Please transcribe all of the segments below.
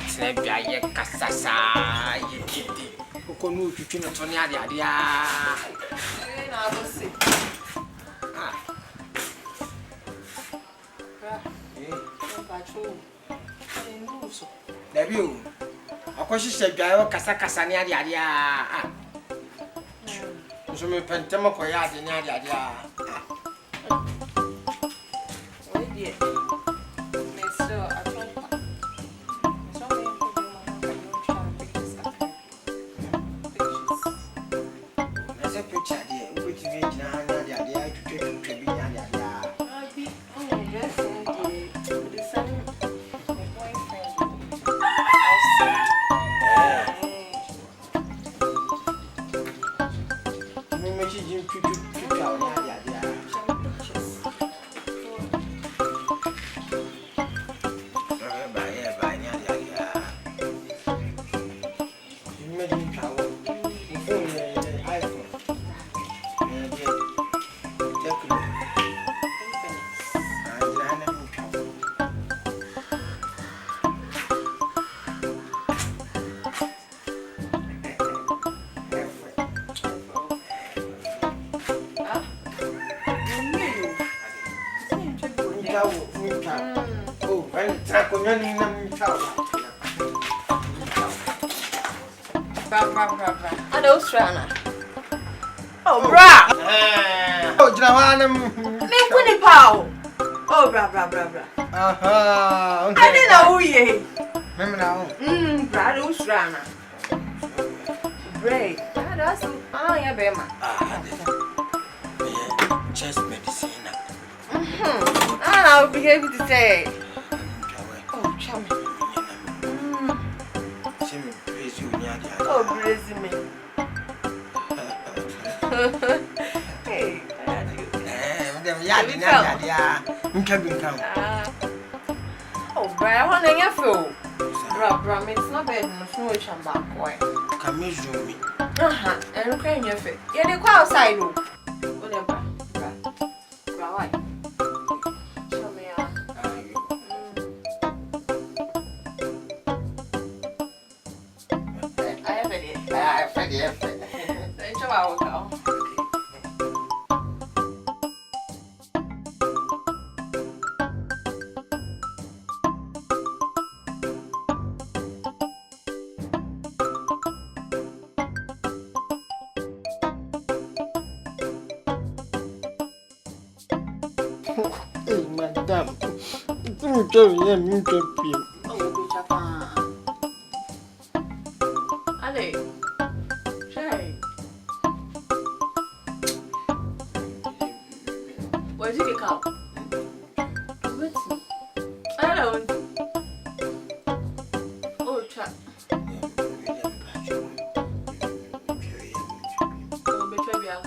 Snapia ye kasasa ye titi. Koko no twitwi no tone ade ade a. Na abose. Ah. Patrol. Nuso. Debi o. Akwahihye dwae kasa ne ade ade a. So me pentema koya ade ne ade ade a. Oi die. Meso atompa. Meso me Nasa picture de ubiti me gina ade ade a twitwi bi ade ade a. Abi, dress the sun. My boyfriend. Me me ji jim twitwi ade ade ade a. Oh, bra! Oh, Jrawanam. Me kuni pao. Oh, bra. Aha. I didn't know who ye. Remember now. Bra, do strana. Bray. That's ya bema. Chest medicine. I'll be able to say. Oh, chum. Oh, praise me. Hey, oh, Brian, what are you for? Bra, it's not bad in the food chamber, boy. Come measure me. And crying your face. Yeah, they go outside. Whatever. Bra, why? Show me out. I have it. Then show our go. Hey, madam. Don't tell me I'm not happy. Oh, be Japan. Ale. Shay. Where did you come? What's I don't. Oh, chat. Oh, betray me out.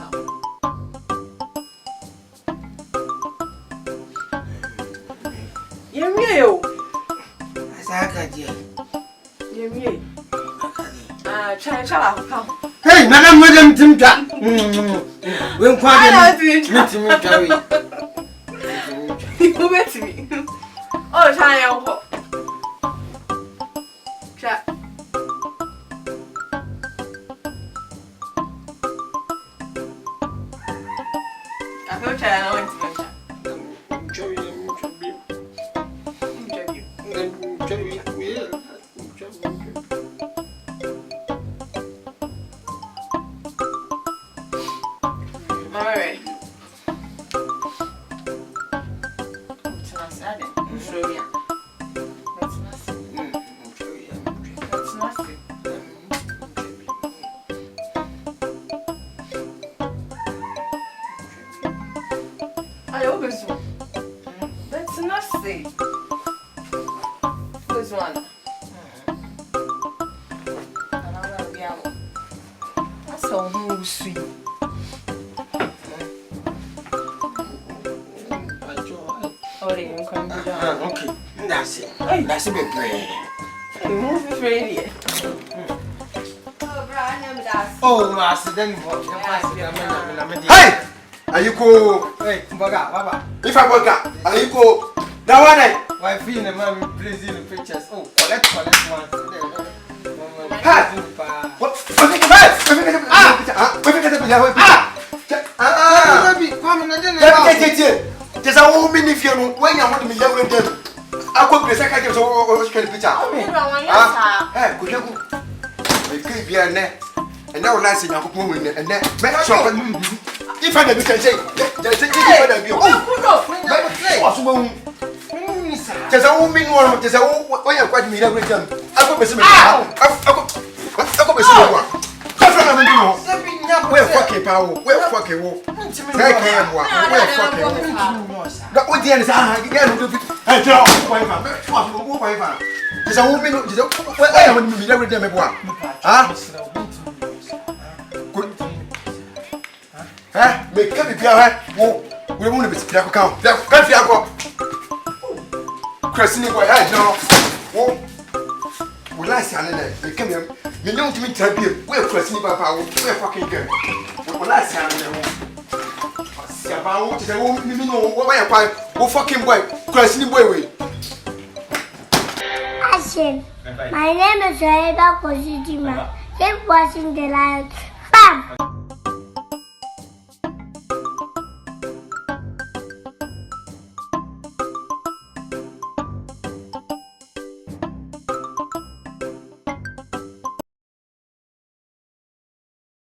Yemio. Asaka dear. Yemio. Chala, come. Hey, madam, Timta. When I don't do it. You met me. Oh, China, uncle. Chat. I feel China, I went to my chat. Alright. That's nasty. This one. That's so sweet. Okay, that's it. That's a bit brave. move it ready. Oh, master, then what? Hey! Are you cool? Hey, Baga, Baba. If I work out, are you cool? That one, Why feel the man please in the pictures? Oh, collect one. What? There's a woman if you know when you want me to with them. I could be a second or picture. Could you go? It could be a net. And now last in your woman and then make sure if I can say, there's a there's a woman one, there's a way you're quite me every time. I could be some. We're fucking power. We're fucking war. We're fucking war. What the end is I get to be. Hey, Joe, whatever. There's a woman who is every day. Huh? Huh? Make me be a we won't be black account. Can't you go? Christine, boy, I know. We like Sandy. We come here. You know to me, tell you, we're Christine, Papa. We're fucking good. We like Sandy. What is a woman? You know what I find? Oh, fucking boy, Christine, boy. Action. My name is Eva Kosijima. Keep watching the light. Bam!